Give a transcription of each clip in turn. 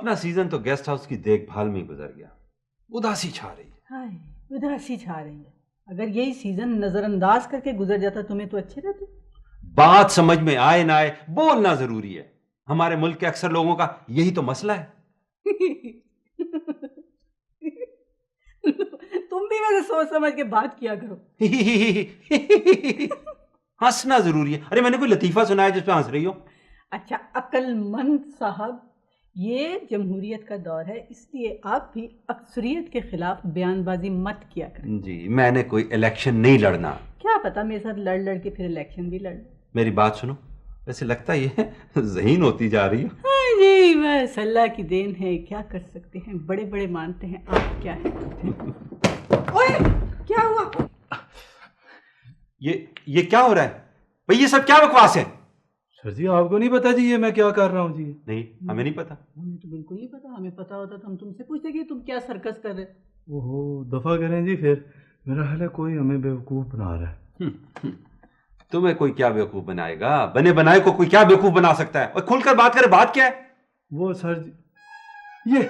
अपना सीजन तो guest house की देखभाल में गुजर गया। उदासी छा रही है। हाय उदासी छा रही है। अगर यही सीजन नजरअंदाज करके गुजर जाता तुम्हें तो अच्छे रहते। बात समझ में आए ना आए बोलना जरूरी है। हमारे मुल्क के अक्सर लोगों का यही तो मसला है। तुम भी वैसे सोच समझ के बात किया करो। हंसना जरूरी है। अरे मैंने कोई लतीफा सुनाया जिस पे हंस रही हो? अच्छा अक्लमंद साहब, ये जमहूरियत का दौर है, इसलिए आप भी अक्सरियत के खिलाफ बयानबाजी मत किया करें। जी मैंने कोई इलेक्शन नहीं लड़ना। क्या पता मेरे साथ लड़ लड़ के फिर इलेक्शन भी लड़। मेरी बात सुनो, वैसे लगता ये ज़हीन होती जा रही है। हाँ जी बस अल्लाह की देन है, क्या कर सकते हैं, बड़े बड़े मानते हैं, आप क्या है। ओए क्या हुआ? ये क्या हो रहा है भाई? ये सब क्या बकवास है? सर जी आपको नहीं पता जी ये मैं क्या कर रहा हूँ जी? नहीं हमें नहीं पता। हमें तो बिल्कुल नहीं पता। हमें पता होता तो हम तुमसे पूछते कि तुम क्या सर्कस कर रहे। ओहो दफा करें जी, फिर मेरा ख्याल है कोई हमें बेवकूफ बना रहा है। तुम्हें कोई क्या बेवकूफ बनाएगा? बने बनाए को कोई क्या बेवकूफ बना सकता है? और खुलकर बात करे, बात क्या है? वो सर जी, ये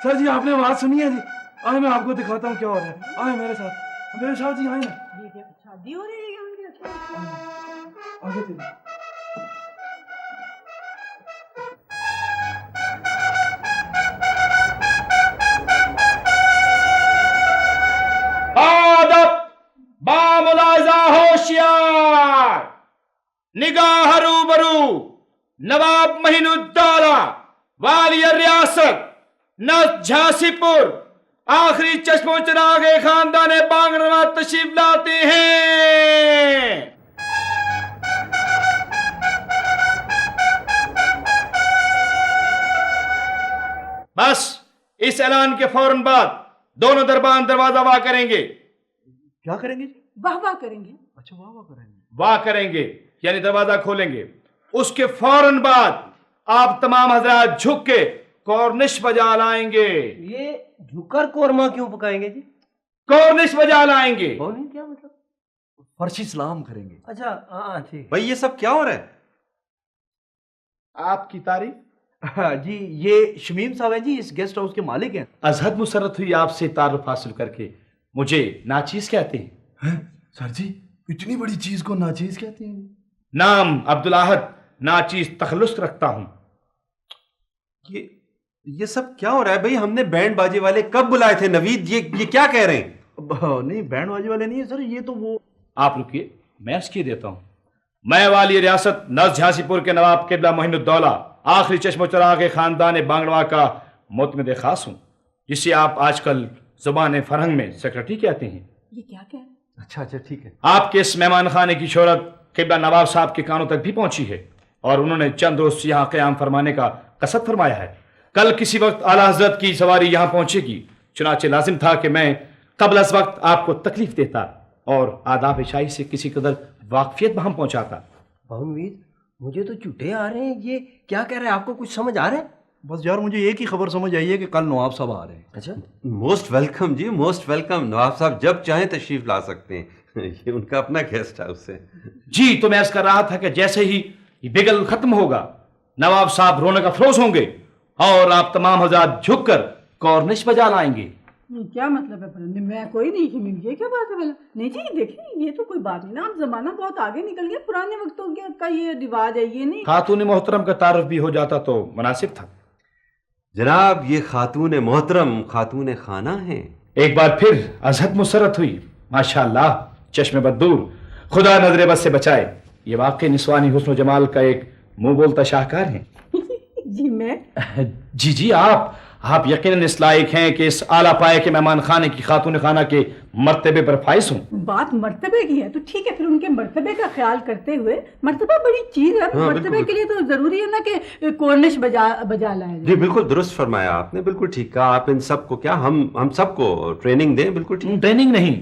सर जी आपने आवाज सुनी है जी? आए मैं आपको दिखाता हूँ क्या हो रहा है। आए मेरे साथ जी, आए ना। शादी हो रही है आगे चलिए। बामुलाजा होशियार, निगाह रूबरू, नवाब महीनुद्दौला, वाली रियासत नस झांसीपुर, आखिरी चश्मो चिरागे खानदान बांगड़वा तशरीफ लाते हैं। बस इस ऐलान के फौरन बाद दोनों दरबान दरवाजा वाह करेंगे। क्या करेंगे? वाह वाह करेंगे। अच्छा वाह करेंगे। वाह करेंगे यानी दरवाजा खोलेंगे। उसके फौरन बाद आप तमाम हजरात झुक के कॉर्निश बजा लाएंगे। ये झुककर कोरमा क्यों पकाएंगे जी? कॉर्निश बजा लाएंगे। क्या मतलब? फर्शी सलाम करेंगे। अच्छा हाँ ठीक। भाई ये सब क्या हो रहा है? आपकी तारीफ? जी ये शमीम साहब हैं जी, इस गेस्ट हाउस के मालिक हैं। अजहद मुसर्रत हुई आपसे तारुफ हासिल करके। मुझे नाचीज कहते हैं। सर जी इतनी बड़ी चीज को नाचीज कहते हैं? नाम अब्दुल अहद नाचीज तखल्लुस रखता हूं। ये सब क्या हो रहा है भाई? हमने बैंड बाजे वाले कब बुलाए थे? नवीद ये क्या कह रहे हैं? नहीं बैंड बाजे वाले नहीं है सर, ये तो वो। आप रुकिए मैं अर्ज किए देता हूं। मैं वाली रियासत नस झांसीपुर के नवाब किबला मोइनुद्दौला, आखिरी चश्मो चिराग के खानदान बांगड़वा का मोतमिद खास हूं, जिसे आप आजकल जुबान फरहंग में सेक्रेटरी कहते हैं। ये क्या कह? अच्छा ठीक है। आपके इस मेहमान खाने की शोहरत किबला नवाब साहब के कानों तक भी पहुंची है और उन्होंने चंद रोज से यहाँ क़याम फरमाने का कसद फरमाया है। कल किसी वक्त आला हजरत की सवारी यहाँ पहुंचेगी, चुनाचे लाजिम था कि मैं कबल अज वक्त आपको तकलीफ देता और आदाब शाही से किसी कदर वाकफियत बहम पहुंचाता। बाउनवीर मुझे तो झूठे आ रहे हैं, ये क्या कह रहे हैं? आपको कुछ समझ आ रहा है? बस यार मुझे एक ही खबर समझ आई है कि कल नवाब साहब आ रहे हैं। अच्छा मोस्ट वेलकम जी, मोस्ट वेलकम। नवाब साहब जब चाहें तशरीफ ला सकते हैं। ये उनका अपना गेस्ट हाउस है। जी तो मैं अर्ज कर रहा था कि जैसे ही ये बिगल खत्म होगा नवाब साहब रोने का फरोज होंगे और आप तमाम हज़रात झुककर कॉर्निश बजा लाएंगे। क्या मतलब है? मैं कोई नहीं शमीम, ये क्या बात है भला? नहीं जी देखिए ये तो कोई बात नहीं ना, अब जमाना बहुत आगे निकल गया, पुराने वक्तों का ये रिवाज है, ये नहीं। खातून मोहतरम का तारुफ भी हो जाता तो मुनासिब था। जनाब ये खातून मोहतरम खातून खाना है। एक बार फिर अजहद मुसर्रत हुई, माशाअल्लाह चश्मे बदूर, खुदा नजरे बद से बचाए। ये वाकई निस्वानी हुस्न जमाल का एक मुंह बोलता शाहकार है। जी मैं? जी आप यकीनन इस लायक हैं कि इस आला पाए के मेहमान खाने की खातून खाना के मर्तबे पर फाइज हूँ। बात मर्तबे की है तो ठीक है, फिर उनके मर्तबे का ख्याल करते हुए, मर्तबा बड़ी चीज है, मर्तबे के लिए तो जरूरी है ना कि कॉर्निश बजा लाया जी बिल्कुल दुरुस्त फरमाया आपने, बिल्कुल ठीक कहा। आप इन सबको क्या हम सबको ट्रेनिंग दें? बिल्कुल ठीक। ट्रेनिंग नहीं,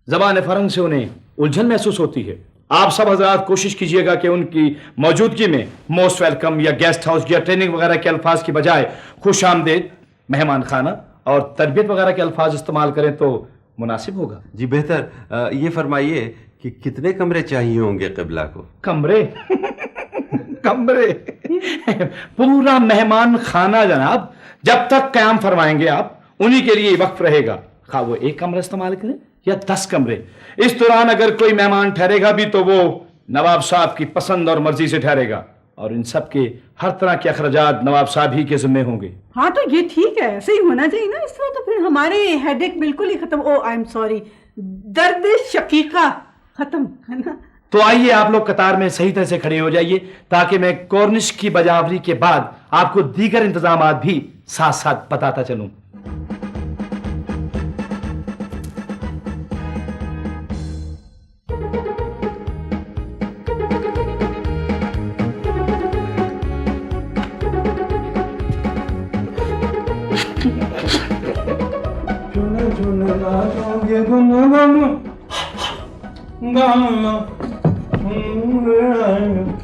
जबान फरंग से उन्हें उलझन महसूस होती है। आप सब हजरात कोशिश कीजिएगा कि उनकी मौजूदगी में मोस्ट वेलकम या गेस्ट हाउस या ट्रेनिंग वगैरह के अल्फाज की बजाय खुश आमदेद, मेहमान खाना और तरबियत वगैरह के अल्फाज इस्तेमाल करें तो मुनासिब होगा। जी बेहतर। ये फरमाइए कि कितने कमरे चाहिए होंगे क़िबला को? कमरे कमरे, पूरा मेहमान खाना जनाब, जब तक क़याम फरमाएंगे आप उन्हीं के लिए वक्फ रहेगा, खा वो एक कमरा इस्तेमाल करें या 10 कमरे। इस दौरान अगर कोई मेहमान ठहरेगा भी तो वो नवाब साहब की पसंद और मर्जी से ठहरेगा, और इन सब के हर तरह के अखराजात नवाब साहब ही के जिम्मे होंगे। हाँ तो ये ठीक है, ऐसे ही होना चाहिए ना, इस तरह तो फिर हमारे हेडेक बिल्कुल ही खत्म। ओ आई एम सॉरी, दर्द शकीका खत्म, है ना। तो आइए आप लोग कतार में सही तरह से खड़े हो जाइए, ताकि मैं कॉर्निश की बजावरी के बाद आपको दीगर इंतजामात भी साथ साथ बताता चलूं।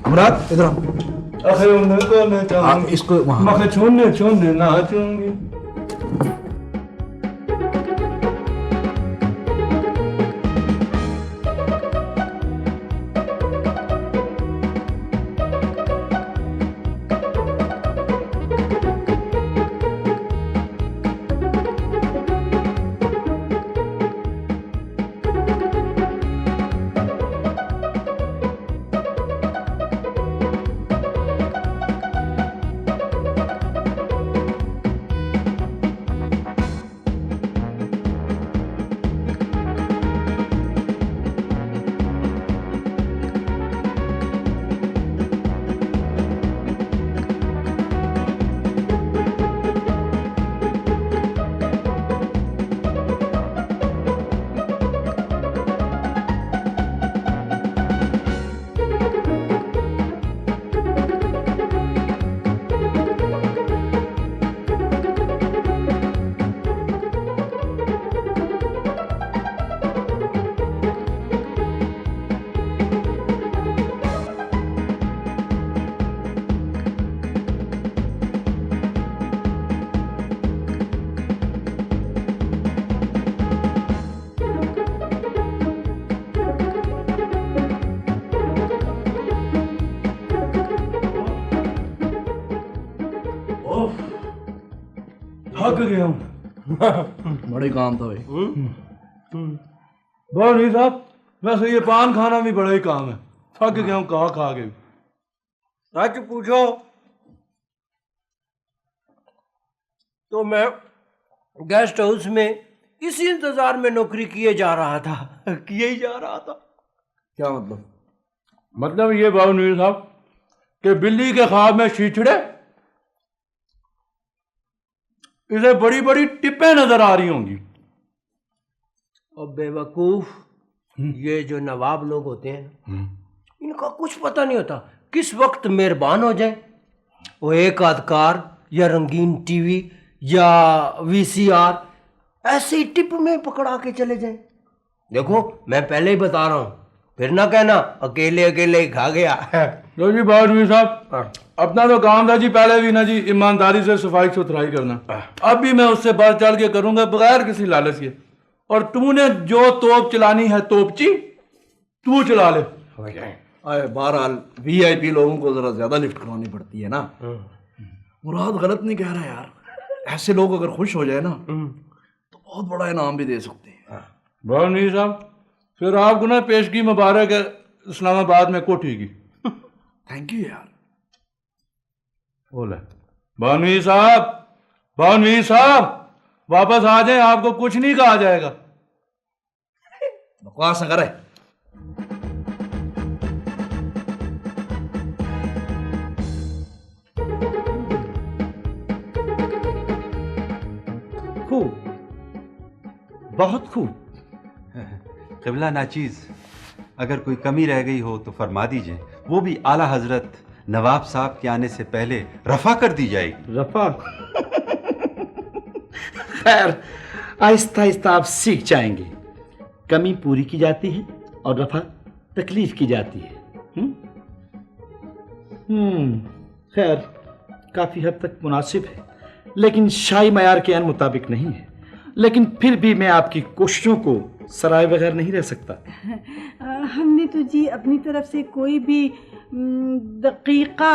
अमरात इधर आओ। इसको वहाँ छोड़ने नाचूंगी। थक गया हूँ। बड़े काम था भाई। बहुत नहीं साहब, वैसे ये पान खाना भी बड़ा ही काम है। थक गया हूँ खा के। सच पूछो तो मैं गेस्ट हाउस में इसी इंतजार में नौकरी किए जा रहा था। क्या मतलब? मतलब ये बाबू नीर साहब कि बिल्ली के ख्वाब में छीछड़े, इसे बड़ी बड़ी टिप्पें नजर आ रही होंगी। और बेवकूफ, ये जो नवाब लोग होते हैं इनका कुछ पता नहीं होता किस वक्त मेहरबान हो जाए। वो एक आध कार या रंगीन टीवी या वीसीआर ऐसे ही टिप में पकड़ा के चले जाए। देखो मैं पहले ही बता रहा हूँ, फिर ना कहना अकेले अकेले ही खा गया। लो जी बाबू नीर साहब, अपना तो काम था जी पहले भी ना जी ईमानदारी से सफाई सुथराई करना। अब भी मैं उससे बढ़ चढ़ के करूंगा बगैर किसी लालच के। और तूने जो तोप चलानी है तोपची तू चला ले। बहरहाल वीआईपी लोगों को जरा ज्यादा लिफ्ट करवानी पड़ती है ना। मुराद गलत नहीं कह रहा यार, ऐसे लोग अगर खुश हो जाए ना तो बहुत बड़ा इनाम भी दे सकते हैं। बाबू नीर साहब फिर आपको ना पेशगी मुबारक है इस्लामाबाद में कोठी की। थैंक यू यार। बोले बानवी साहब वापस आ जाए, आपको कुछ नहीं कहा जाएगा। बकवास न करे। खूब, बहुत खूब। क़िबला नाचीज़, अगर कोई कमी रह गई हो तो फरमा दीजिए, वो भी आला हजरत नवाब साहब के आने से पहले रफा कर दी जाएगी। रफा? खैर, आहिस्ता आहिस्ता आप सीख जाएंगे। कमी पूरी की जाती है और रफा तकलीफ की जाती है। खैर, काफी हद तक मुनासिब है, लेकिन शाही मयार के अन मुताबिक नहीं है। लेकिन फिर भी मैं आपकी कोशिशों को सराय बगैर नहीं रह सकता। हमने तो जी अपनी तरफ से कोई भी दकीका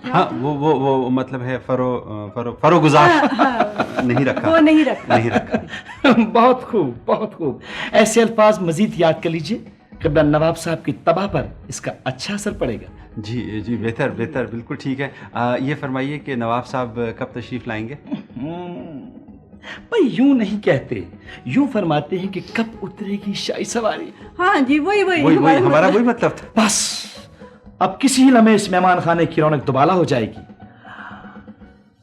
हाँ वो मतलब है फरोगुजार नहीं रखा, वो नहीं रखा। नहीं रखा। बहुत खूब, बहुत खूब। ऐसे अल्फाज मजीद याद कर लीजिए, क़िबला नवाब साहब की तबाह पर इसका अच्छा असर पड़ेगा। जी बेहतर बिल्कुल ठीक है। ये फरमाइए कि नवाब साहब कब तशरीफ़ लाएंगे? भाई यूं नहीं कहते, यूं फरमाते हैं कि कब उतरेगी शाही सवारी। हाँ जी वही हमारा वही मतलब था। बस अब किसी ही लम्हे इस मेहमान खाने की रौनक दुबाला हो जाएगी।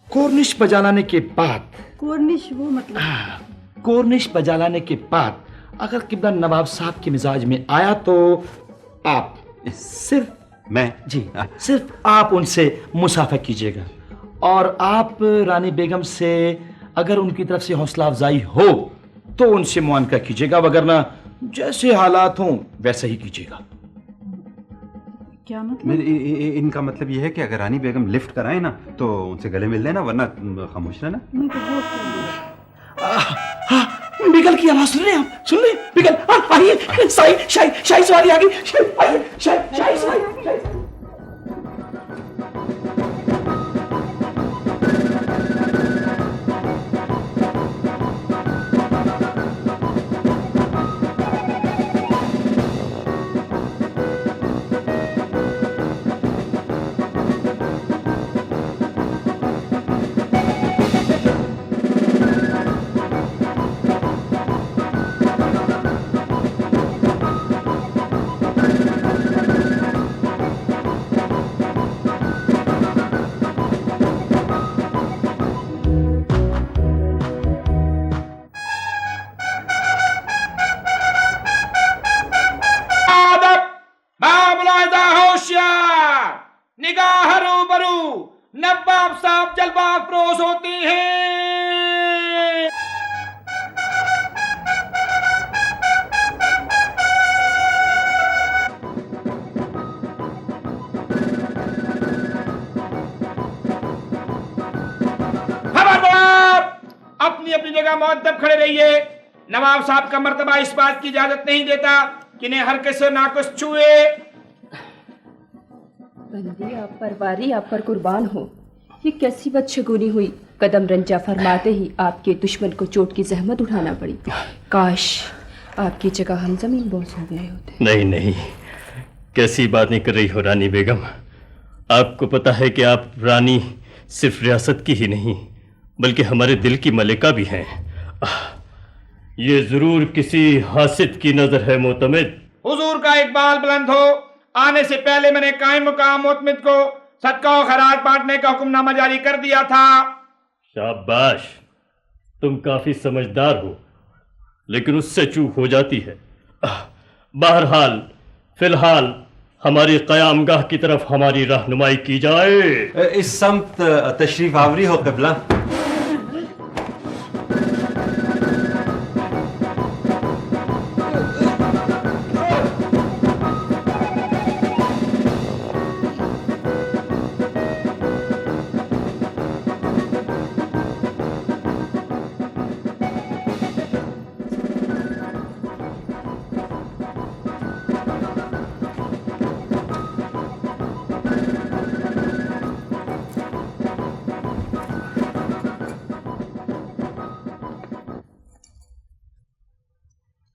कोर्निश बजा लाने के बाद, कोर्निश वो मतलब कोर्निश बजा लाने के बाद अगर क़िबला नवाब साहब के मिजाज में आया तो आप सिर्फ सिर्फ आप उनसे मुसाफा कीजिएगा, और आप रानी बेगम से अगर उनकी तरफ से हौसला अफजाई हो तो उनसे मुआनका कीजिएगा, वगरना जैसे हालात हों वैसा ही कीजिएगा। क्या मतलब? इनका मतलब ये है कि अगर रानी बेगम लिफ्ट कराए ना तो उनसे गले मिल लेना, वरना खामोश रहना। नहीं तो वो बिगल की आवाज सुन रहे हैं आप? सुन रहे हैं? बिगल आइए, शाही सवारी आ गई। शाही सवारी। निगाह रूबरू नवाब साहब जलवा अफरोज होती हैं। खबरदार, अपनी अपनी जगह मुअद्दब खड़े रहिए। नवाब साहब का मर्तबा इस बात की इजाजत नहीं देता कि इन्हें हर किसी नाकुस छुए। बंदी आप पर वारी, आप पर कुर्बान हो। ये कैसी बदशगुनी हुई, कदम रंजा फरमाते ही आपके दुश्मन को चोट की जहमत उठाना पड़ी। काश आपकी जगह हम जमीन बोझ हो गए होते। नहीं, कैसी बातें कर रही हो रानी बेगम। आपको पता है कि आप रानी सिर्फ रियासत की ही नहीं बल्कि हमारे दिल की मलिका भी हैं। ये जरूर किसी हासिद की नजर है मोतमिद। हुजूर का इकबाल बुलंद हो। आने से पहले मैंने कायम मुकाम मोतमिद को सदका और खैरात बांटने का हुक्मनामा जारी कर दिया था। शाबाश, तुम काफी समझदार हो, लेकिन उससे चूक हो जाती है। बहरहाल फिलहाल हमारी क़यामगाह की तरफ हमारी रहनुमाई की जाए। इस समत तशरीफ आवरी हो क़िबला।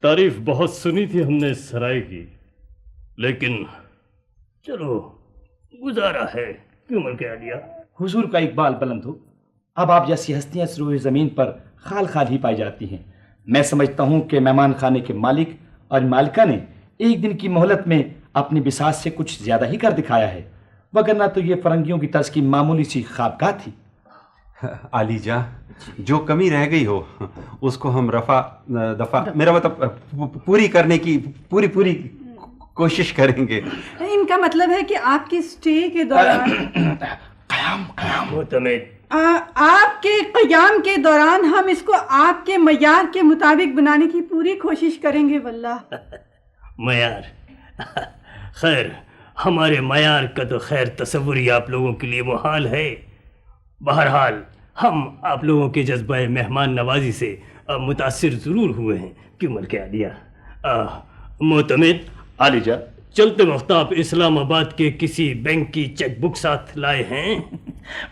तारीफ बहुत सुनी थी हमने इस सराय की, लेकिन चलो गुजारा है, क्यों मर के आ लिया। हुजूर का इकबाल बुलंद हो। अब आप जैसी हस्तियां इस रूए ज़मीन पर खाल खाल ही पाई जाती हैं। मैं समझता हूं कि मेहमान खाने के मालिक और मालिका ने एक दिन की मोहलत में अपनी बिसात से कुछ ज्यादा ही कर दिखाया है, वगरना तो ये फरंगियों की तर्ज की मामूली सी ख्वाबगाह थी। आली जा, जो कमी रह गई हो उसको हम दफा मेरा मतलब पूरी करने की पूरी कोशिश करेंगे। इनका मतलब है कि आपके स्टे के दौरान आपके क़याम के दौरान हम इसको आपके मयार के मुताबिक बनाने की पूरी कोशिश करेंगे। वल्लाह मयार खैर, हमारे मयार का तो खैर तसव्वुर ही आप लोगों के लिए मुहाल है। बहरहाल हम आप लोगों के जज्बा मेहमान नवाजी से मुतासिर ज़रूर हुए हैं कि मलके आलिया। मोतमिद आलिजा, चलते वक्त आप इस्लामाबाद के किसी बैंक की चेक बुक साथ लाए हैं?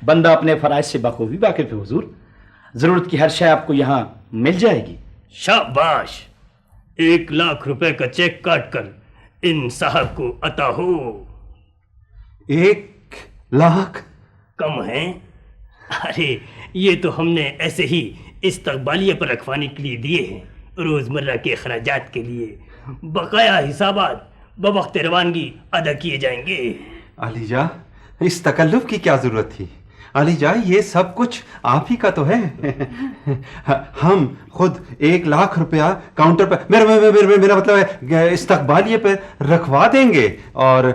बंदा अपने फराइज से बखूबी वाकिफ है हुजूर। जरूरत की हर शय आपको यहाँ मिल जाएगी। शाबाश, 1 लाख रुपए का चेक काट कर इन साहब को अता हो। 1 लाख? कम है? अरे ये तो हमने ऐसे ही इस्तकबालिया पर रखवाने के लिए दिए हैं, रोजमर्रा के अखराजात के लिए। बकाया हिसाबात बवक्त रवानगी अदा किए जाएंगे। अलीजा, इस तकल्लुफ की क्या जरूरत थी? अलीजा, ये सब कुछ आप ही का तो है। हम खुद 1 लाख रुपया काउंटर पर, मेरा मतलब है इस्तकबालिये पे रखवा देंगे, और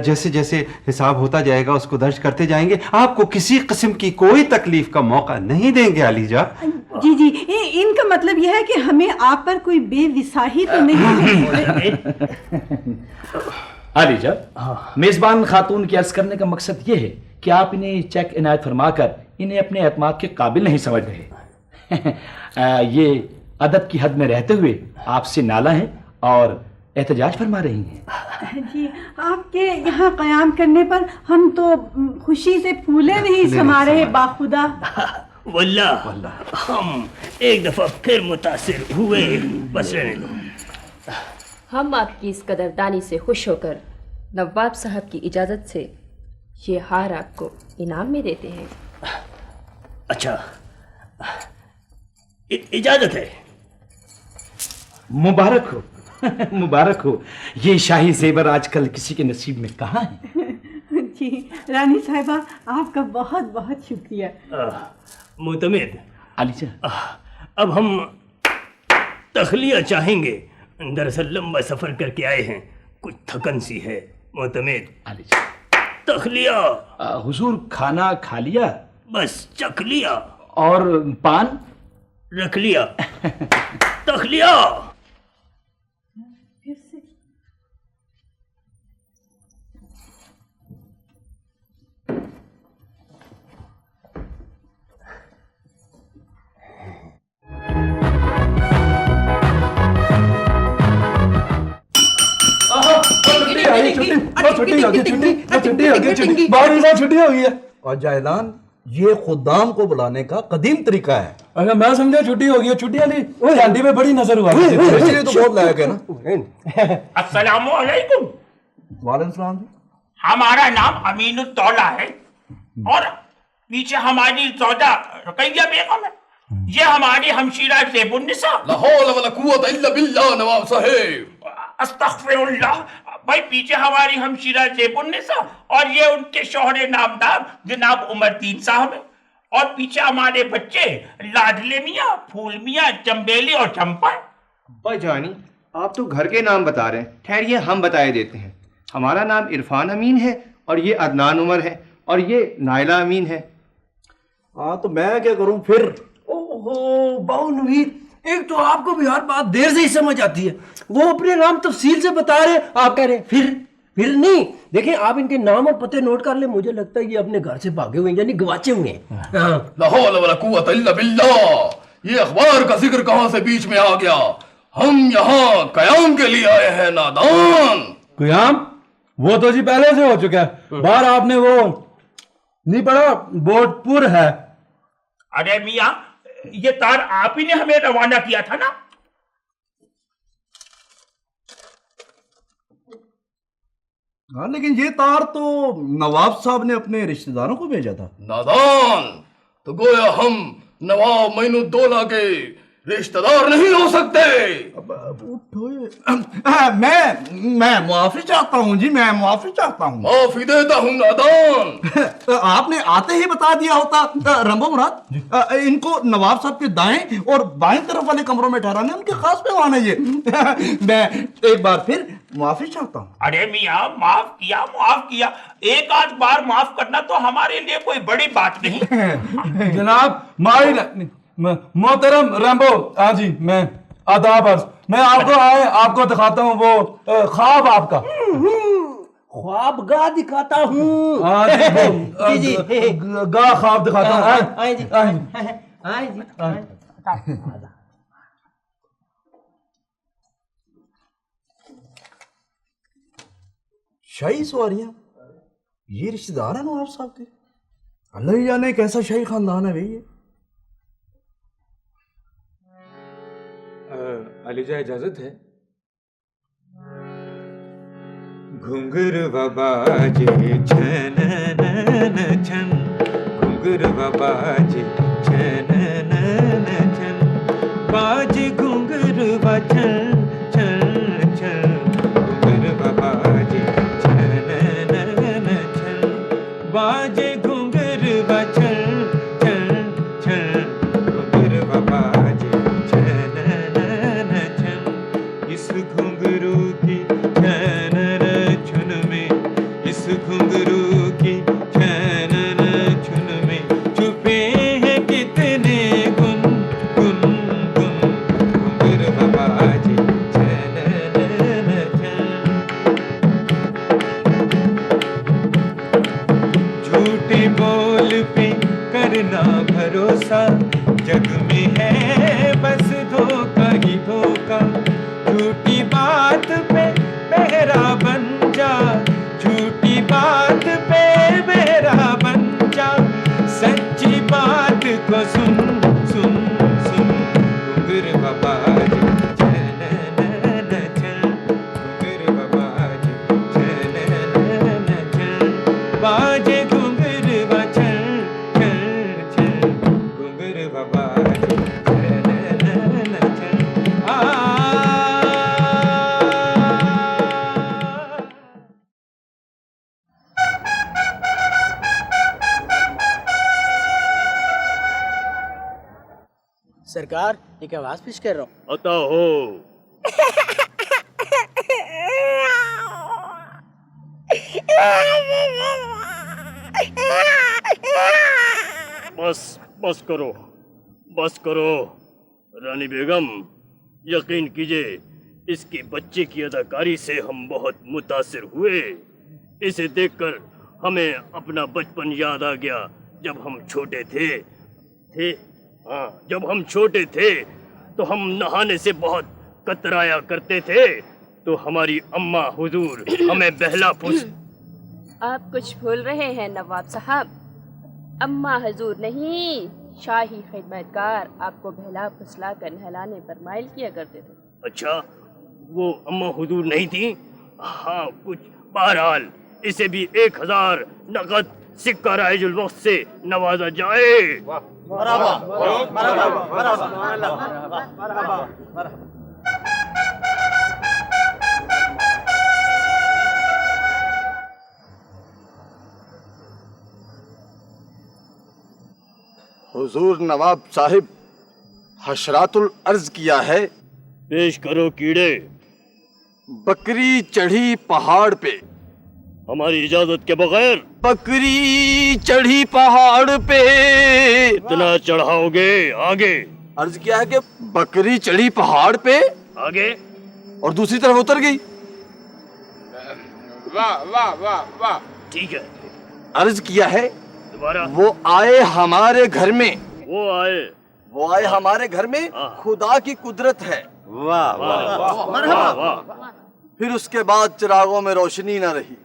जैसे जैसे हिसाब होता जाएगा उसको दर्ज करते जाएंगे। आपको किसी किस्म की कोई तकलीफ का मौका नहीं देंगे अलीजा। जी जी, इनका मतलब यह है कि हमें आप पर कोई बेविसाही तो नहीं है। आलिजा, मेजबान खातून की अर्ज करने का मकसद ये है कि आप इन्हें चेक इनायत फरमाकर इन्हें अपने एतमाद के काबिल नहीं समझ रहे। ये अदब की हद में रहते हुए आपसे नाला हैं और एहतजाज फरमा रही हैं। जी, आपके यहाँ क़याम करने पर हम तो खुशी से फूले नहीं समा रहे बाखुदा। वल्लाह हम एक दफा फिर मुतासिर हुए। बस रहने दो। हम आपकी इस कदरदानी से खुश होकर नवाब साहब की इजाज़त से ये हार आपको इनाम में देते हैं। अच्छा, इजाजत है। मुबारक हो। मुबारक हो। ये शाही जेवर आजकल किसी के नसीब में कहाँ है। जी रानी साहिबा, आपका बहुत बहुत शुक्रिया। मोतमिद, आलिजा, अब हम तखलिया चाहेंगे। दरअसल लंबा सफर करके आए हैं, कुछ थकन सी है। मोतमिद, आलिजा, तखलिया। हुजूर खाना खा लिया? बस चख लिया। और पान रख लिया। तखलिया। छुट्टी हो गई है। और जायलान, ये खुदाम को बुलाने का कदीम तरीका है। अगर मैं समझा छुट्टी हो गई है, छुट्टी वाली चांदी में बड़ी नजर हुआ। इसलिए तो बहुत लायक है ना। अस्सलामु अलैकुम। वालेकुम सलाम जी। हमारा नाम अमीनुद्दौला है और पीछे हमारी सौदा रुकैया बेगम है। ये हमारी हमशीरा ज़ेबुन्निसा। ला हौला वला कुव्वता इल्ला बिल्लाह नवाब साहब। अस्तगफिरुल्लाह। भाई पीछे हमारी हमशीरा ज़ेबुन्निसा और ये उनके शौहरे नामदार जनाब उमरदीन साहब है। और पीछे हमारे बच्चे लाडले मियाँ, फूल मियाँ, चंबेली और चंपा है। भाईजानी, आप तो घर के नाम बता रहे हैं, ठहरिए हम बताए देते हैं। हमारा नाम इरफान अमीन है और ये अदनान उमर है और ये नायला अमीन है। हाँ तो मैं क्या करूं फिर। ओहो बाऊ नवीद, एक तो आपको भी हर बात देर से ही समझ आती है। वो अपने नाम तफसील से बता रहे, आप कह रहे फिर नहीं। देखें, आप इनके नाम और पते नोट कर ले। मुझे लगता है ये अपने घर से भागे हुए हैं, यानी गवाचे हुए हैं। ला हौला वला कुव्वता इल्ला बिल्लाह। ये अखबार का जिक्र कहां से बीच में आ गया। हम यहाँ कयाम के लिए आए हैं नादान। कयाम वो तो जी पहले से हो चुका है। बाहर आपने वो नहीं पढ़ा, बोटपुर है। अरे मियाँ, ये तार आप ही ने हमें रवाना किया था ना। हाँ, लेकिन ये तार तो नवाब साहब ने अपने रिश्तेदारों को भेजा था। नादान, तो गोया हम नवाब मोइनुद्दौला के रिश्तेदार नहीं हो सकते। मैं मुआफी चाहता हूँ जी, मैं मुआफी चाहता हूँ। माफी देता हूँ नादान। आपने आते ही बता दिया होता। रंबो मुराद, इनको नवाब साहब के दाएं और बाएं तरफ वाले कमरों में ठहराने उनके खास मेहमान है ये। मैं एक बार फिर माफी चाहता हूँ। अरे मियाँ, माफ किया। एक आध बार माफ करना तो हमारे लिए कोई बड़ी बात नहीं। जनाब मोहतरम रैम्बो, हाँ जी, मैं आदाब अर्ज। मैं आपको दिखाता हूँ वो ख्वाब आपका। ख्वाबगाह दिखाता हूँ। हाँ जी, ख्वाब दिखाता हूँ। आए जी। शाही सवारियां, ये रिश्तेदार हैं नवाब साहब के? अल्लाह ही जाने कैसा शाही खानदान है भाई ये। अलीजा इजाजत है? घुंगर बाबाजी छन छन, घुंगर बाबाजी छन छन, बाजी घुंगर बछन छन छन, घुंगर बाबाजी छन छन, बाजे घुंगर बछन छन छन, घुंगर बाबाजी छन छन। इस घुंघरू की छन छन में, इस घुंघरू की छन छन में छुपे हैं कितने गुन गुन गुन, घुंघर बाबाजी छन छन। झूठे बोल पे करना भरोसा, जग में है बस धोखा ही धोखा। झूठी बात पे बहरा बन जा, झूठी बात पे बहरा बन जा, सच्ची बात को सुन सुन सुन, घुंगर बाबाजी छन छन, घुंगर बाबाजी छन छन, बाजे घुंगर बछन छन छन, घुंगर बाबाजी छन छन। सरकार, एक आवाज पेश कर रहा हूँ। अता हो। बस बस करो, बस करो रानी बेगम, यकीन कीजिए इसकी बच्चे की अदाकारी से हम बहुत मुतासिर हुए। इसे देखकर हमें अपना बचपन याद आ गया, जब हम छोटे थे। हाँ, जब हम छोटे थे तो हम नहाने से बहुत कतराया करते थे, तो हमारी अम्मा हुजूर हमें बहला फुस। आप कुछ भूल रहे हैं नवाब साहब, अम्मा हजूर नहीं, शाही खिदमतगार आपको बहला फुसला कर नहलाने पर माइल किया करते थे। अच्छा, वो अम्मा हुजूर नहीं थी? हाँ, कुछ बहरहाल इसे भी 1000 नकद सिक्का राइजुल वक्त से नवाजा जाए। हुजूर नवाब साहिब, हशरातुल अर्ज किया है। पेश करो कीड़े। बकरी चढ़ी पहाड़ पे। हमारी इजाजत के बगैर? बकरी चढ़ी पहाड़ पे। इतना चढ़ाओगे? आगे। अर्ज किया है कि बकरी चढ़ी पहाड़ पे, आगे। और दूसरी तरफ उतर गई। वाह वाह वाह वाह। ठीक है। अर्ज किया है दोबारा। वो आए हमारे घर में। वो आए हमारे घर में, खुदा की कुदरत है। वाह वाह वाह वाह। फिर उसके बाद चिरागों में रोशनी न रही।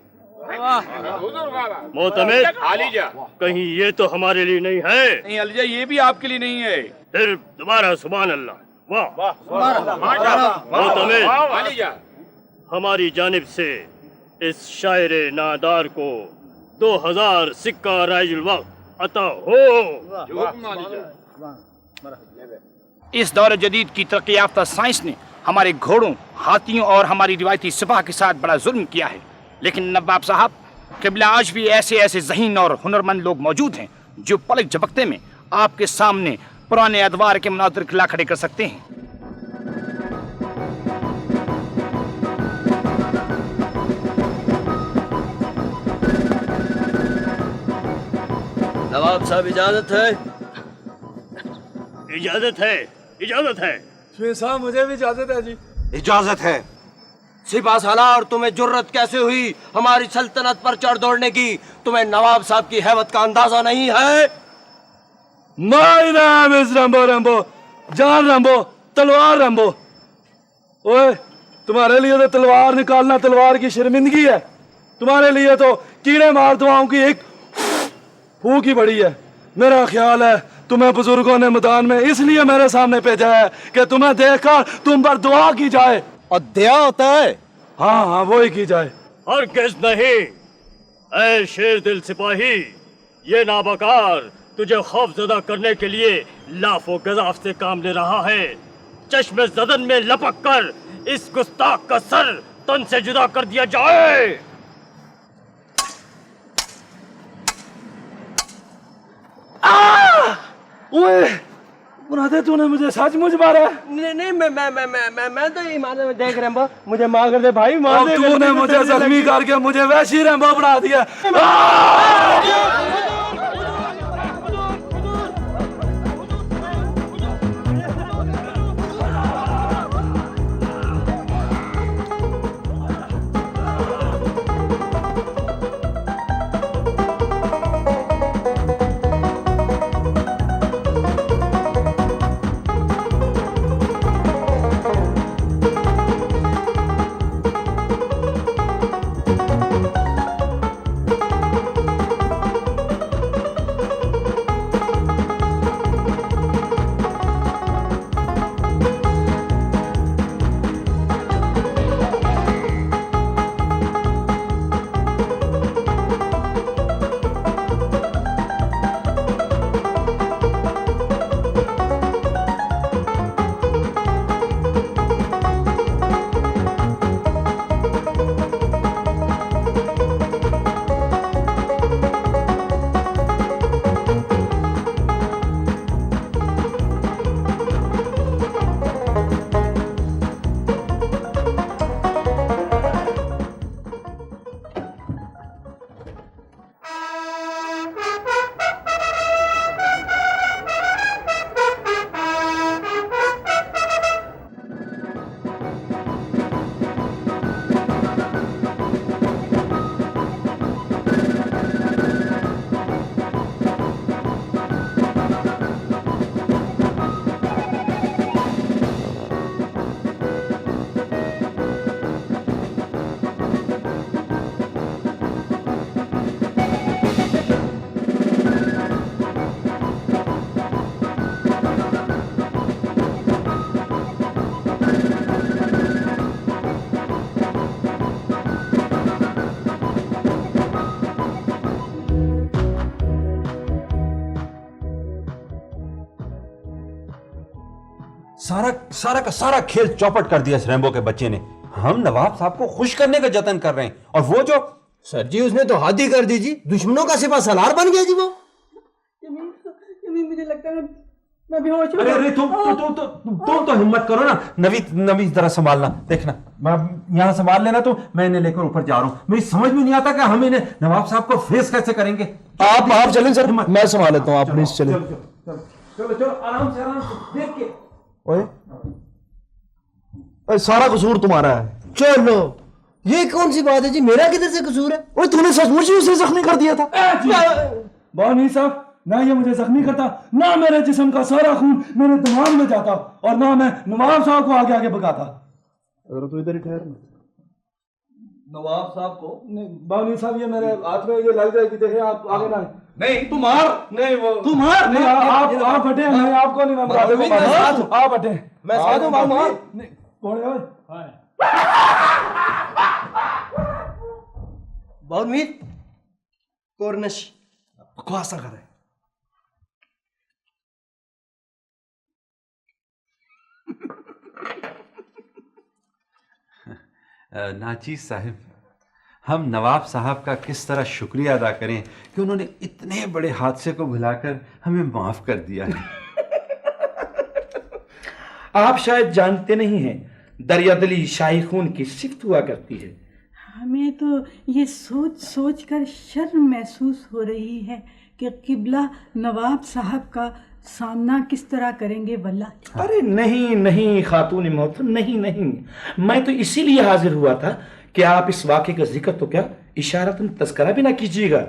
मोहतमिद, आलीजा, कहीं ये तो हमारे लिए नहीं है? नहीं आलीजा, ये भी आपके लिए नहीं है। फिर दोबारा सुभान अल्लाह। वाह। मोहतमिद, आलीजा, हमारी जानिब से इस शायर नादार को 2000 सिक्का राइजुल वक्त अता हो। इस दौर जदीद की तरक्की याफ्ता साइंस ने हमारे घोड़ों, हाथियों और हमारी रिवायती सिपाह के साथ बड़ा जुल्म किया है, लेकिन नवाब साहब, क़िबला आज भी ऐसे ऐसे ज़हीन और हुनरमंद लोग मौजूद हैं जो पलक झपकते में आपके सामने पुराने अदवार के मुनाज़िर खिला खड़े कर सकते हैं। नवाब साहब, इजाजत है? इजाजत है, इजाजत है। साहब, मुझे भी इजाजत है जी। इजाजत है। सिपा सालार, तुम्हें जुर्रत कैसे हुई हमारी सल्तनत पर चढ़ दौड़ने की? तुम्हें नवाब साहब की हैबत का अंदाजा नहीं है? माय नेम इज रंबो रंबो, जान रंबो, तलवार रंबो। ओए, तुम्हारे लिए तो तलवार निकालना तलवार की शर्मिंदगी है। तुम्हारे लिए तो कीड़े मार दुआओं की एक फूक ही बड़ी है। मेरा ख्याल है तुम्हें बुजुर्गों ने मैदान में इसलिए मेरे सामने भेजा है कि तुम्हें देखकर तुम पर दुआ की जाए। और दया होता है? हाँ हाँ, वो ही की जाए। हरगिज़ नहीं। ऐ शेर दिल सिपाही, ये नाबकार तुझे खौफजदा करने के लिए लाफो गजाफ से काम ले रहा है। चश्मे ज़दन में लपक कर इस गुस्ताख का सर तन से जुदा कर दिया जाए। ओए मुरादे, तूने मुझे सचमुच मारा? नहीं नहीं, मैं तो ईमान में देख रैम्बो, मुझे मार कर दे भाई, मार दे। तूने मुझे जख्मी करके मुझे वैसी रैम्बो बना दिया। सारा का सारा खेल चौपट कर दिया इस रैम्बो के बच्चे ने। हम नवाब साहब को खुश करने का जतन कर रहे हैं और वो जो सर जी, उसने तो हद ही कर दी जी, दुश्मनों का सिपा सलार बन गया जी वो। मुझे लगता है मैं बेहोश हूँ। अरे तुम तो हिम्मत करो ना। नवीद जरा संभालना, देखना मैं यहाँ संभाल लेना, तो मैं इन्हें लेकर ऊपर जा रहा हूँ। मेरी समझ में नहीं आता कि हम इन्हें नवाब साहब को फेस कैसे करेंगे। आप चलें सर, मैं संभाल लेता हूँ, आप प्लीज चलें। चलो आराम से देख के। ओए, सारा कसूर तुम्हारा है। चलो, ये कौन सी बात है जी, मेरा किधर से कसूर है? ओए, तूने सचमुच ही उसे जख्मी कर दिया था। बानी साहब, ना ये मुझे जख्मी करता, ना मेरे जिस्म का सारा खून मेरे दिमाग में जाता, और ना मैं नवाब साहब को आगे आगे भगाता। अगर तू इधर ही ठहर। नवाब साहब को नहीं बानी साहब, ये मेरे हाथ में ये लग जाएगी, देखे आप आगे ना। नहीं, तुम मार। नहीं वो तुम मार। नहीं, आप हटे, मैं आपको नहीं, मैं आप हटे, मैं साधु मार। बहुत मीत कोरनश बकवास ना करे। नाचीज साहब, हम नवाब साहब का किस तरह शुक्रिया अदा करें कि उन्होंने इतने बड़े हादसे को भुलाकर हमें माफ कर दिया है। आप शायद जानते नहीं हैं, दरियादिली शाही खून की सिफ्त हुआ करती है। हमें तो ये सोच कर शर्म महसूस हो रही है कि किबला नवाब साहब का सामना किस तरह करेंगे वल्ला। अरे नहीं खातून मोहतरम, नहीं, मैं तो इसीलिए हाजिर हुआ था कि आप इस वाक़े का जिक्र तो क्या इशारतन तज़किरा भी ना कीजिएगा।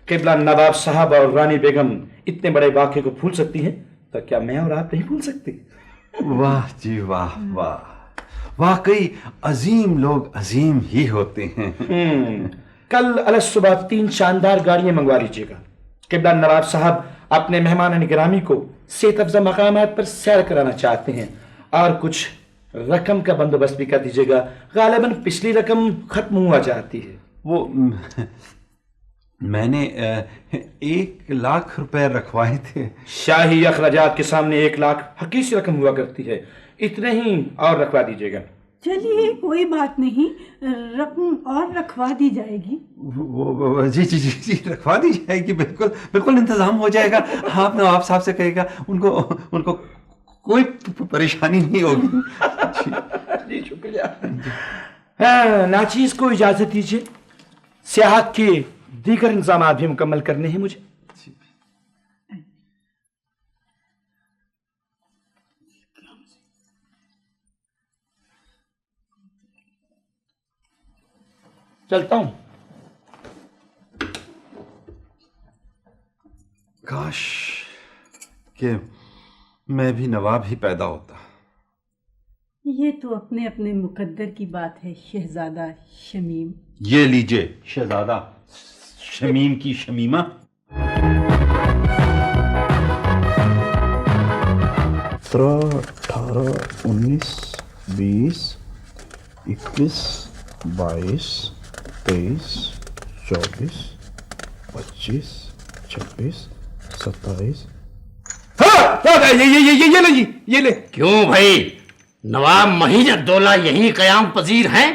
किबला नवाब साहब और रानी बेगम इतने बड़े वाक़े को भूल सकती हैं, तो क्या मैं और आप नहीं भूल सकते? वाह जी वाह वाह, वाकई अजीम लोग अजीम ही होते हैं। कल अलग सुबह 3 शानदार गाड़ियां मंगवा लीजिएगा। किबला नवाब साहब अपने मेहमान गिरामी को सेहत अफजा मकामात पर सैर कराना चाहते हैं, और कुछ रकम का बंदोबस्त भी कर दीजिएगा। गालिबन पिछली रकम खत्म हुआ जाती है। वो मैंने 1 लाख रुपए रखवाए थे। शाही अखराजात के सामने 1 लाख हकीसी रकम हुआ करती है, इतने ही और रखवा दीजिएगा। चलिए कोई बात नहीं, रकम और रखवा दी जाएगी। जी जी जी जी रखवा दी जाएगी, बिल्कुल बिल्कुल इंतजाम हो जाएगा। आप नवाब साहब से कहेगा, उनको कोई परेशानी नहीं होगी। जी शुक्रिया। हाँ, नाचीज को इजाजत दीजिए, सियाहत के दीगर इंतजाम भी मुकम्मल करने हैं मुझे। चलता हूं। काश कि मैं भी नवाब ही पैदा होता। ये तो अपने अपने मुकद्दर की बात है शहजादा शमीम। ये लीजिए शहजादा शमीम की शमीमा। 18, 19, 20, 21, 22, 23, 24, 25, 26, 27। ये ले जी, ये ले। क्यों भाई, नवाब महीन-उद-दौला यही कयाम पजीर हैं?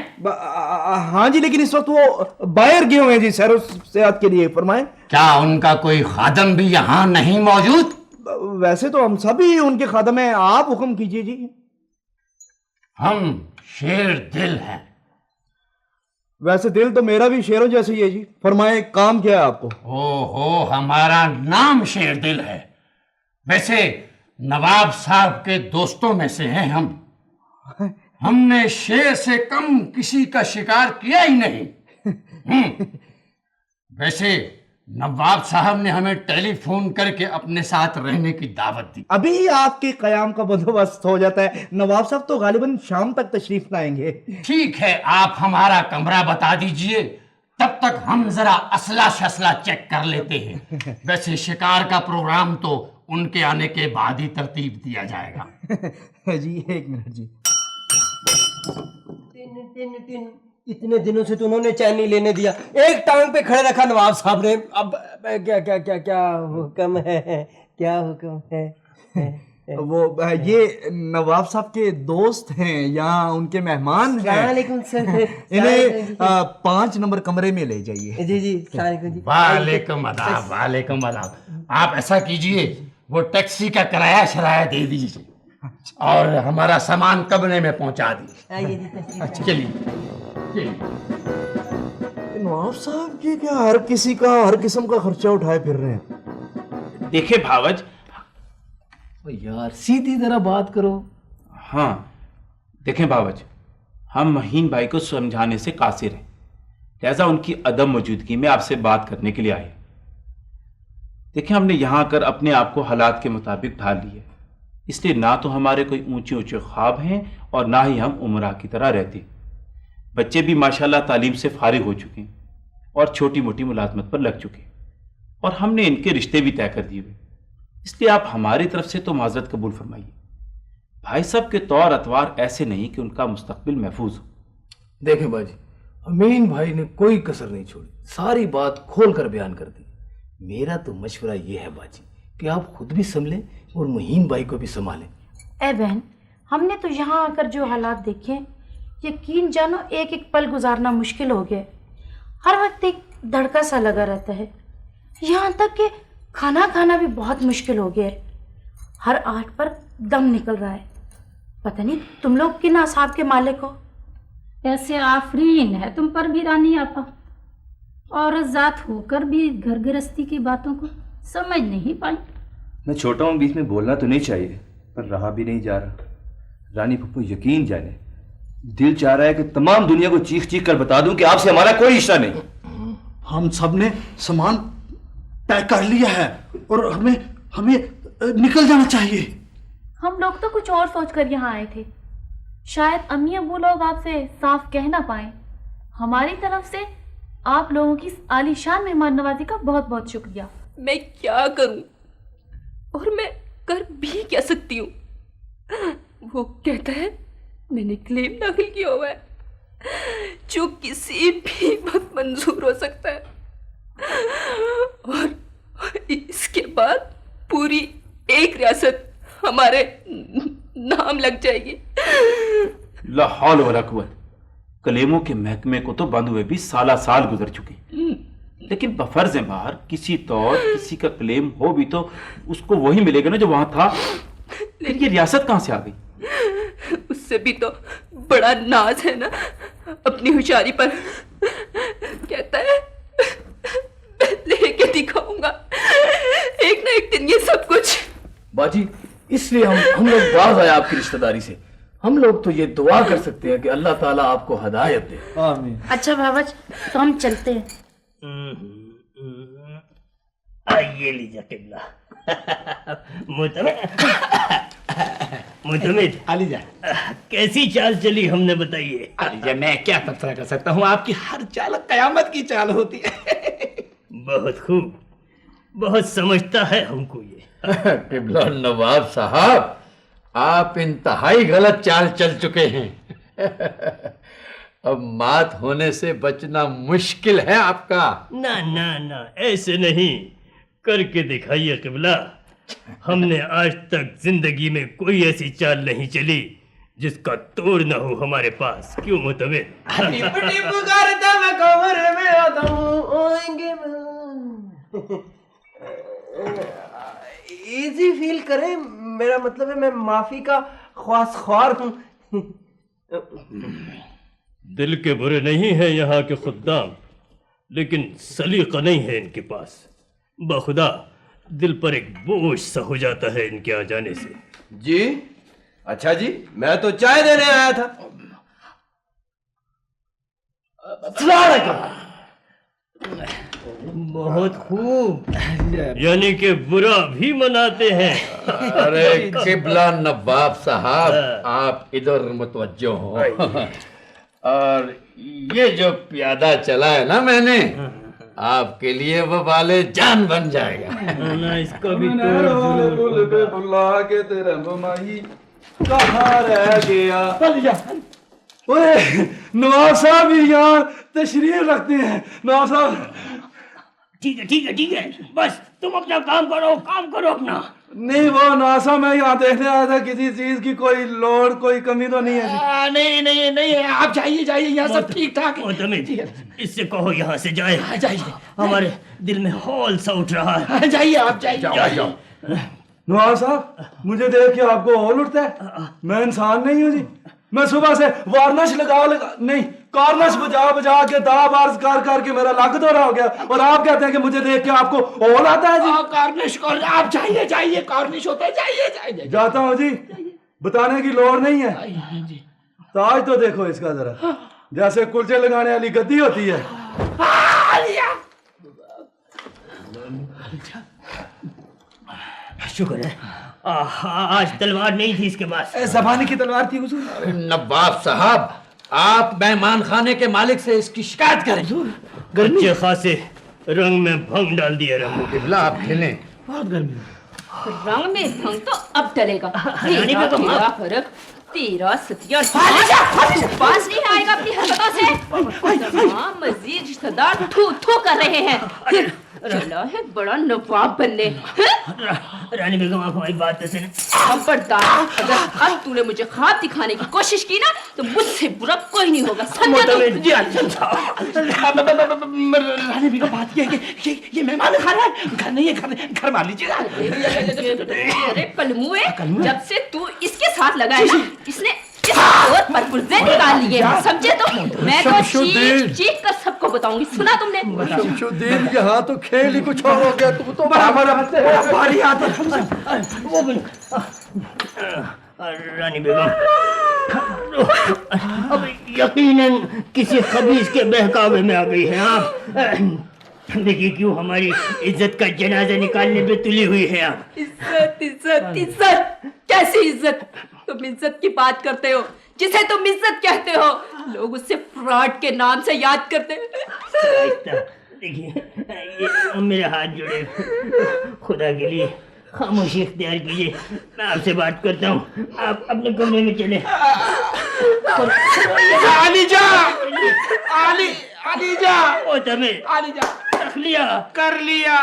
हाँ जी, लेकिन इस वक्त वो बाहर गए हुए हैं जी सैर सेहत के लिए। फरमाएं। क्या उनका कोई खादम भी यहाँ नहीं मौजूद? वैसे तो हम सभी उनके खादम हैं, आप हुक्म कीजिए जी। हम शेर दिल हैं। वैसे दिल तो मेरा भी शेरों जैसे ही है जी। फरमाएं, काम क्या है आपको? ओहो, हमारा नाम शेर दिल है। वैसे नवाब साहब के दोस्तों में से हैं हम। हमने शेर से कम किसी का शिकार किया ही नहीं। वैसे नवाब साहब ने हमें टेलीफोन करके अपने साथ रहने की दावत दी। अभी आपके कयाम का बंदोबस्त हो जाता है। नवाब साहब तो गालिबन शाम तक तशरीफ लाएंगे। ठीक है, आप हमारा कमरा बता दीजिए, तब तक हम जरा असला शसला चेक कर लेते हैं। वैसे शिकार का प्रोग्राम तो उनके आने के बाद ही तरतीब दिया जाएगा। जी 1 मिनट जी। टिन इतने दिनों से तो उन्होंने चैन नहीं लेने दिया, एक टांग पे खड़े रखा नवाब साहब ने। अब क्या क्या क्या क्या हुक्म है, क्या हुक्म है? वो ये नवाब साहब के दोस्त हैं या उनके मेहमान हैं। इन्हें 5 नंबर कमरे में ले जाइए। जी जी। वालेकुम अदाब, वालेकुम अदाब। आप ऐसा कीजिए, वो टैक्सी का किराया शराया दे दीजिए और हमारा सामान कमरे में पहुंचा दीजिए। चलिए। नवाब साहब ये क्या हर किसी का हर किस्म का खर्चा उठाए फिर रहे हैं? देखे भावज, यार सीधी तरह बात करो। हाँ देखें भावज, हम महीन भाई को समझाने से कासिर हैं, लिहाजा उनकी अदम मौजूदगी में आपसे बात करने के लिए आए। देखें, हमने यहाँ आकर अपने आप को हालात के मुताबिक ढाल लिया, इसलिए ना तो हमारे कोई ऊंचे ऊंचे ख्वाब हैं और ना ही हम उमरा की तरह रहते। बच्चे भी माशाल्लाह तालीम से फारिग हो चुके हैं और छोटी मोटी मुलाजमत पर लग चुके, और हमने इनके रिश्ते भी तय कर दिए हुए, इसलिए आप हमारी तरफ से तो माजरत कबूल फरमाइए। भाई साहब के तौर अतवार ऐसे नहीं कि उनका मुस्तकबिल महफूज हो। देखें बाजी, अमीन भाई ने कोई कसर नहीं छोड़ी, सारी बात खोल कर बयान कर दी। मेरा तो मशवरा ये है बाजी कि आप खुद भी संभलें और मुहीन भाई को भी संभालें। ए बहन, हमने तो यहाँ आकर जो हालात देखे, यकीन जानो एक एक पल गुजारना मुश्किल हो गया। हर वक्त एक धड़का सा लगा रहता है, यहाँ तक कि खाना खाना भी बहुत मुश्किल हो गया है। हर आठ पर दम निकल रहा है। पता नहीं तुम लोग किन असाब के मालिक हो। ऐसे आफरीन है तुम पर भी रानी आपा, औरत जात होकर भी घर गृहस्थी की बातों को समझ नहीं पाई। मैं छोटा हूँ, बीच में बोलना तो नहीं चाहिए, पर रहा भी नहीं जा रहा। रानी पप्पू यकीन जाने, दिल चाह रहा है कि तमाम दुनिया को चीख चीख कर बता दूं कि आपसे हमारा कोई रिश्ता नहीं। हम सब ने सामान पैक कर लिया है और हमें निकल जाना चाहिए। हम लोग तो कुछ और सोचकर यहाँ आए थे, शायद अम्मी अब्बू लोग आपसे साफ कह ना पाए। हमारी तरफ से آپ لوگوں کی اس عالیشان مہمان نوازی کا بہت بہت شکریہ. میں کیا کروں اور میں کر بھی کیا سکتی ہوں. وہ کہتا ہے میں نے کلیم داخل کیا ہوا ہے جو کسی بھی وقت منظور ہو سکتا ہے اور اس کے بعد پوری ایک ریاست ہمارے نام لگ جائے گی. لا حول ولا قوت. کلیموں کے محکمے کو تو بند ہوئے بھی سالہ سال گزر چکے، لیکن بفرض بہار کسی طور کسی کا کلیم ہو بھی تو اس کو وہی ملے گا نا جو وہاں تھا. لیکن یہ ریاست کہاں سے آ گئی؟ اس سے بھی تو بڑا ناز ہے نا اپنی ہوشیاری پر. کہتا ہے میں لے کے دکھاؤں گا ایک نہ ایک دن یہ سب کچھ. باجی اس لیے ہم لوگ باز آئے آپ کی رشتہ داری سے. ہم لوگ تو یہ دعا کر سکتے ہیں کہ اللہ تعالیٰ آپ کو ہدایت دے. آمین. اچھا بابج تو ہم چلتے ہیں. آئیے لیجیے قبلہ. معتمد علی جان کیسی چال چلی ہم نے بتائیے. علی جان میں کیا تبصرہ کر سکتا ہوں، آپ کی ہر چال قیامت کی چال ہوتی ہے. بہت خوب، بہت سمجھتا ہے ہم کو یہ. قبلہ نواب صاحب آپ انتہائی غلط چال چل چکے ہیں. اب مات ہونے سے بچنا مشکل ہے آپ کا. نہ نہ نہ ایسے نہیں، کر کے دکھائیے قبلہ. ہم نے آج تک زندگی میں کوئی ایسی چال نہیں چلی جس کا توڑ نہ ہو ہمارے پاس. کیوں معتمد؟ ایزی فیل کریں، میرا مطلب ہے میں معافی کا خواستخوار ہوں. دل کے برے نہیں ہیں یہاں کے خدام، لیکن سلیقہ نہیں ہے ان کے پاس. بخدا دل پر ایک بوجھ سا ہو جاتا ہے ان کے آ جانے سے. جی اچھا جی، میں تو چائے دینے آیا تھا. بہت خوب، یعنی کہ برا بھی مناتے ہیں. ارے قبلہ نواب صاحب آپ ادھر متوجہ ہو. اور یہ جو پیادہ چلا ہے نا میں نے، آپ کے لیے وہ والے جان بن جائے گا. اس کا بھی اللہ کے تیرے ماہی کہاں رہ گیا. نواب صاحب بھی یہاں تشریف رکھتے ہیں. نواب صاحب ٹھیک ہے ٹھیک ہے ٹھیک ہے، بس تم اپنا کام کرو اپنا. نہیں وہ نواسا میں یہاں دیکھنے آیا تھا کسی چیز کی کوئی لوڑ کوئی کمی تو نہیں ہے. نہیں آپ جائیے یہاں سب ٹھیک ٹھاک ہے. اس سے کہو یہاں سے جائے. ہمارے دل میں ہول سا اٹھ رہا ہے. جائیے آپ جائیے. نواب صاحب مجھے دیکھ کے آپ کو ہول اٹھتا ہے؟ میں انسان نہیں ہوں جی. میں صبح سے وارنش کارنش بجا کے دا بار کر کے میرا لگ دورہ ہو گیا، اور آپ کہتے ہیں کہ مجھے دیکھ کے آپ کو ہول آتا ہے جی. کارنش آپ جائیے کارنش ہوتا ہے. جائیے. جاتا ہوں جی، بتانے کی لوڑ نہیں ہے. تاج تو دیکھو اس کا ذرا، جیسے کلچے لگانے والی گدی ہوتی ہے. شکر ہے آج تلوار نہیں تھی اس کے پاس. زبانی کی تلوار تھی حضور. نواب صاحب آپ مہمان خانے کے مالک سے اس کی شکایت کریں. اچھے خاصے رنگ میں بھنگ ڈال دیا. قبلہ آپ کھیلیں. بہت گرمی. رنگ میں بھنگ تو اب ڈلے گا. تیرا ستیا پاس نہیں آئے گا اپنی حرکتوں سے. مزید رشتہ دار تھو کر رہے ہیں. چلا ہے بڑا نواب بننے. رانی بیگم آپ ہماری بات تو سنیں. خبردار اگر اب تو نے مجھے خواب دکھانے کی کوشش کی نا تو مجھ سے برا کوئی نہیں ہوگا. رانی بیگم بات یہ ہے کہ یہ مہمان خانہ ہے، گھر نہیں ہے، گھر مان لیجیے. ارے پلموے جب سے تو اس کے ساتھ لگا ہے نا اس نے اس اور پر پرزے نکال لیے. سمجھے تو میں تو چیخ کر سب کو بتاؤں گی. سنا تم نے؟ شمشو الدین یہاں تو کھیل ہی کچھ اور ہو گیا. تم تو بھاری آتا رانی بیگم اب یقیناً کسی خبیث کے بہکاوے میں آ گئی ہیں آپ. دیکھیے کیوں ہماری عزت کا جنازہ نکالنے پہ تلی ہوئی ہے آپ. عزت عزت عزت کیسی عزت؟ तुम इज्जत की बात करते हो, जिसे तुम इज्जत कहते हो लोग उससे फ्रॉड के नाम से याद करते हैं। देखिए ये मेरे हाथ जोड़े, खुदा के लिए खामोशी इख्तियार कीजिए, मैं आपसे बात करता हूँ, आप अपने कमरे में चले। आली जा, आली जा, ओ तमे आली जा, रख लिया, कर लिया।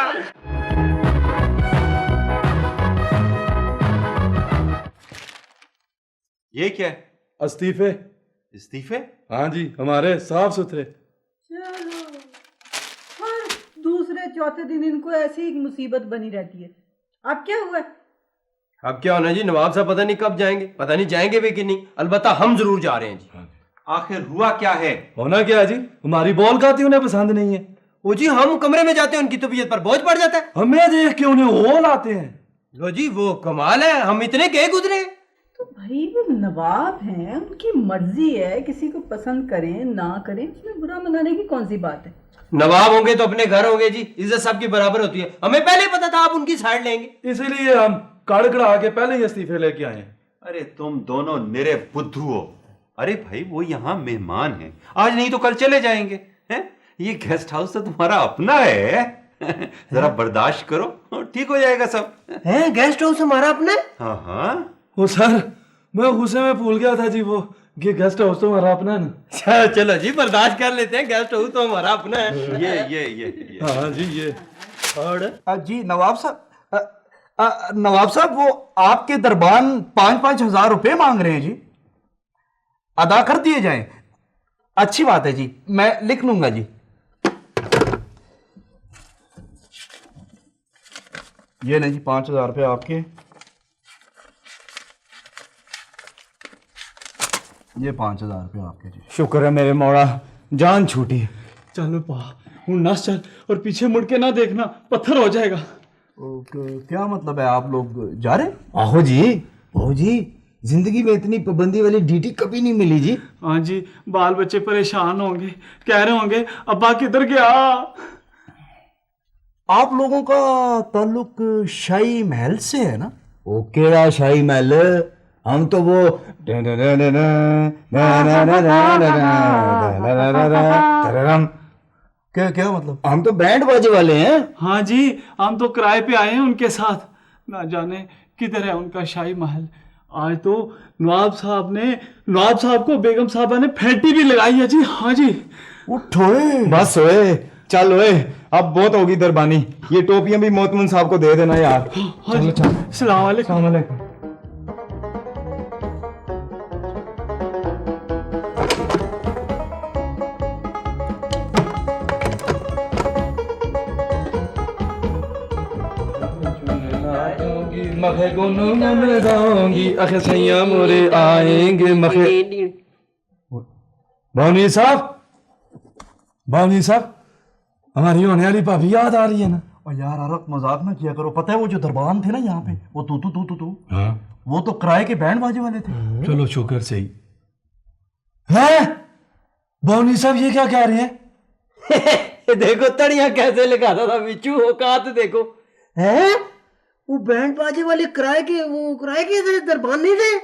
ये क्या है? इस्तीफे। इस्तीफे? हाँ जी, हमारे साफ सुथरे। चलो, हर दूसरे चौथे दिन इनको ऐसी ही मुसीबत बनी रहती है। अब क्या हुआ? अब क्या होना जी, नवाब साहब पता नहीं कब जाएंगे, पता नहीं जाएंगे भी कि नहीं, अलबत्ता हम जरूर जा रहे हैं जी। आखिर हुआ क्या है? होना क्या जी, हमारी बॉल खाती उन्हें पसंद नहीं है। वो जी हम कमरे में जाते हैं, उनकी तबीयत पर बोझ पड़ जाता है। हमें देख के उन्हें वो लाते हैं। लो जी वो कमाल है, हम इतने गए गुजरे। तो भाई वो नवाब हैं, उनकी मर्जी है, किसी को पसंद करें ना करें, उसमें बुरा मनाने की कौन सी बात है। नवाब होंगे तो अपने घर होंगे जी, इज्जत सबकी बराबर होती है, हमें पहले पता था आप उनकी साइड लेंगे, इसीलिए हम कड़कड़ा के पहले ही इस्तीफे लेके आए हैं। अरे तुम दोनों निरे बुद्धू हो। अरे भाई वो यहाँ मेहमान हैं, आज नहीं तो कल चले जाएंगे हैं? ये गेस्ट हाउस तो तुम्हारा अपना है। जरा बर्दाश्त करो, ठीक हो जाएगा सब। है गेस्ट हाउस हमारा अपना है? हाँ हाँ। वो सर मैं गुस्से में भूल गया था जी, वो ये गेस्ट हाउस तो हमारा अपना है ना। चलो जी बर्दाश्त कर लेते हैं, गेस्ट हाउस तो हमारा अपना है। ये हाँ जी ये। और जी नवाब साहब, नवाब साहब वो आपके दरबान 5-5 हजार रुपए मांग रहे हैं जी, अदा कर दिए जाएं। अच्छी बात है जी, मैं लिख लूंगा जी। ये नहीं जी 5,000 रुपये आपके, ये 5,000 रुपये आपके जी। शुक्र है मेरे मौड़ा, जान छूटी। चलो पा हूँ नस चल, और पीछे मुड़ के ना देखना, पत्थर हो जाएगा। क्या मतलब है, आप लोग जा रहे? आहो जी, बहू जी, जिंदगी में इतनी पाबंदी वाली ड्यूटी कभी नहीं मिली जी। हाँ जी, बाल बच्चे परेशान होंगे, कह रहे होंगे अब्बा किधर गया। आप लोगों का ताल्लुक शाही महल से है ना? ओ केड़ा शाही महल, हम तो वो क्या मतलब? हम तो बैंड बाजे वाले हैं। हाँ जी, हम तो किराए पे आए हैं उनके साथ, ना जाने किधर है उनका शाही महल। आज तो नवाब साहब को बेगम साहबा ने फेंटी भी लगाई है जी। हाँ जी। उठोए बस ओए, चल ओए, अब बहुत होगी दरबानी, ये टोपियां भी मोहतमन साहब को दे देना यार। हाँ जी, सलाम अलैकुम। मखे गुनगुन गाऊंगी, अखे सैया मोरे आएंगे मखे। भावनी साहब, हमारी होने वाली भाभी याद आ रही है ना? और यार अरक मजाक ना किया करो, पता है वो जो दरबान थे ना यहाँ पे, वो तू हाँ? वो तो किराए के बैंड बाजे वाले थे। चलो शुक्र से ही है। भावनी साहब ये क्या कह रहे हैं? देखो तड़िया कैसे लगाता था बिच्छू, औकात देखो। हैं वो बैंड बाजे वाले किराए के दरबान नहीं थे?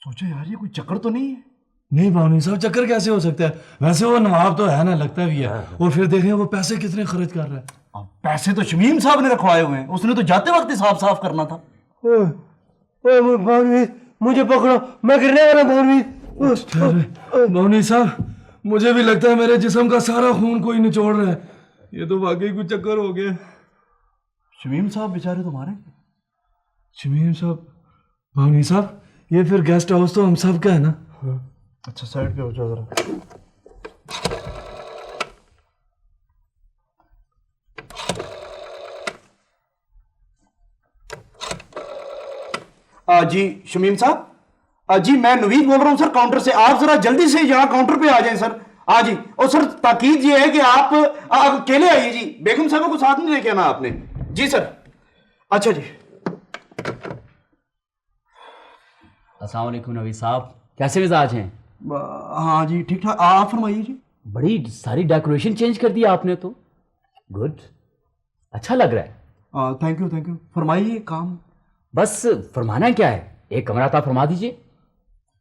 सोचो यार ये कोई चक्कर तो नहीं है? नहीं भावनी साहब, चक्कर कैसे हो सकता है? वैसे वो नवाब तो है ना, लगता भी है। और फिर देखें वो पैसे कितने खर्च कर रहा है। अब पैसे तो शमीम साहब ने रखवाए हुए हैं, उसने तो जाते वक्त हिसाब साफ करना था। मुझे पकड़ो, मैं गिरने वाला। भावनी साहब, मुझे भी लगता है मेरे जिस्म का सारा खून कोई निचोड़ रहा है। ये तो वाकई कुछ चक्कर हो गया। शमीम साहब बेचारे तुम्हारे? शमीम साहब, भावनी साहब, ये फिर गेस्ट हाउस तो हम सब का है ना? अच्छा साइड पे हो जाओ जरा। जी शमीम साहब, जी मैं नवीद बोल रहा हूँ सर, काउंटर से। आप जरा जल्दी से यहाँ काउंटर पे आ जाएं सर। हाँ जी। और सर ताकीद ये है कि आप अकेले आइए जी, बेगम साहबा को साथ नहीं लेके आना आपने। जी सर। अच्छा जी। अस्सलाम वालेकुम नवीद साहब, कैसे मिजाज हैं? हाँ जी ठीक ठाक, आप फरमाइए जी। बड़ी सारी डेकोरेशन चेंज कर दिया आपने तो, गुड, अच्छा लग रहा है। थैंक यू फरमाइए। काम बस फरमाना क्या है, एक कमरा अता फरमा दीजिए।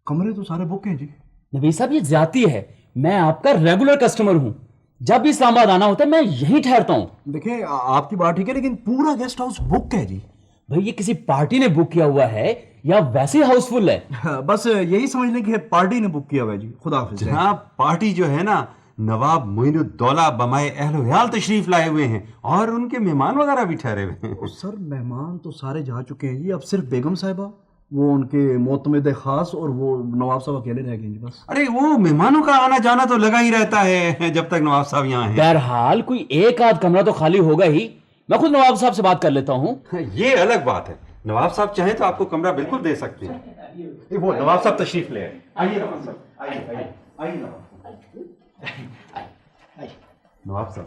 कमरे तो सारे बुक हैं जी। नबी साहब ये ज्यादती है, मैं आपका रेगुलर कस्टमर हूँ, जब भी इस्लामाबाद आना होता है मैं यहीं ठहरता हूँ। देखिए आपकी बात ठीक है, लेकिन पूरा गेस्ट हाउस बुक है जी। भाई ये किसी पार्टी ने बुक किया हुआ है या वैसे हाउसफुल है? बस यही समझ लें कि पार्टी ने बुक किया हुआ है जी। खुदा हाफिज़। जहाँ पार्टी जो है ना, नवाब मोइनुद्दौला बमाए अहलो ह्याल तशरीफ लाए हुए हैं और उनके मेहमान वगैरह भी ठहरे हुए हैं। सर मेहमान तो सारे जा चुके हैं जी, अब सिर्फ बेगम साहिबा, वो उनके मोतमिद खास और वो नवाब साहब अकेले रह गए जी बस। अरे वो मेहमानों का आना जाना तो लगा ही रहता है जब तक नवाब साहब यहाँ हैं। बहरहाल कोई एक आध कमरा तो खाली होगा ही, मैं खुद नवाब साहब से बात कर लेता हूँ। ये अलग बात है, नवाब साहब चाहें तो आपको कमरा बिल्कुल दे सकते हैं। वो नवाब साहब तशरीफ ले आए। आइए नवाब साहब, आइए आइए आइए नवाब नवाब साहब।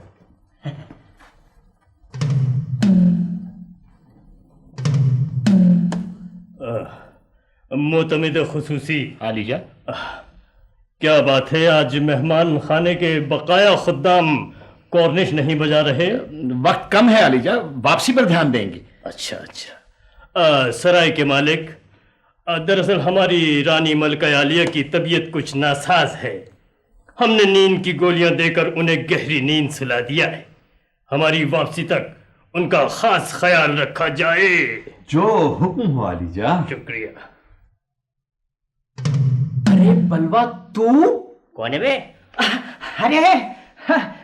मोतमिद खुसूसी आलीजा, क्या बात है, आज मेहमान खाने के बकाया खुद्दाम कॉर्निश नहीं बजा रहे? वक्त कम है आलीजा, वापसी पर ध्यान देंगे। अच्छा अच्छा। सराय के मालिक, दरअसल हमारी रानी मलका आलिया की तबीयत कुछ नासाज है। हमने नींद की गोलियां देकर उन्हें गहरी नींद सुला दिया है। हमारी वापसी तक उनका खास ख्याल रखा जाए। जो हुक्म हो आलीजा। शुक्रिया। अरे बलवा तू कौन है बे? अरे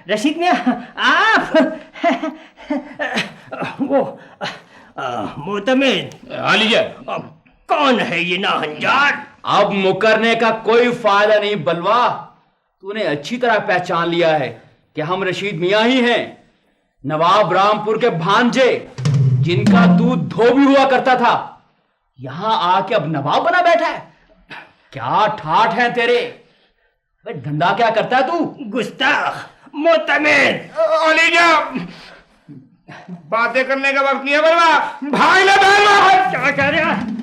रशीद मियां आप वो मोतमिद। आलीजा, कौन है ये नाहंजार? अब मुकरने का कोई फायदा नहीं बलवा, तूने अच्छी तरह पहचान लिया है कि हम रशीद मियां ही हैं, नवाब रामपुर के भांजे, जिनका तू धोबी हुआ करता था। यहां आके अब नवाब बना बैठा है। क्या ठाठ है तेरे? धंधा क्या करता है तू? गुस्ताख मोतमिद। आलीजा, बातें करने का वक्त नहीं है बलवा। भाग ले बलवा। क्या कह रहा है?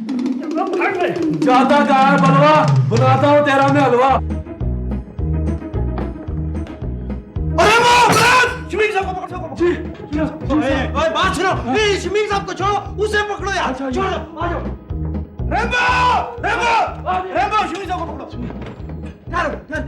जाता कहाँ है बलवा? बुलाता हूँ तेरा मैं हलवा। अरे वो शमीम साहब को पकड़ो। ओए बात सुनो, शमीम साहब को छोड़ो, उसे पकड़ो यार। छोड़ो, आ जाओ। रेम्बो, रेम्बो, रेम्बो, शमीम साहब को पकड़ो। चलो, चल।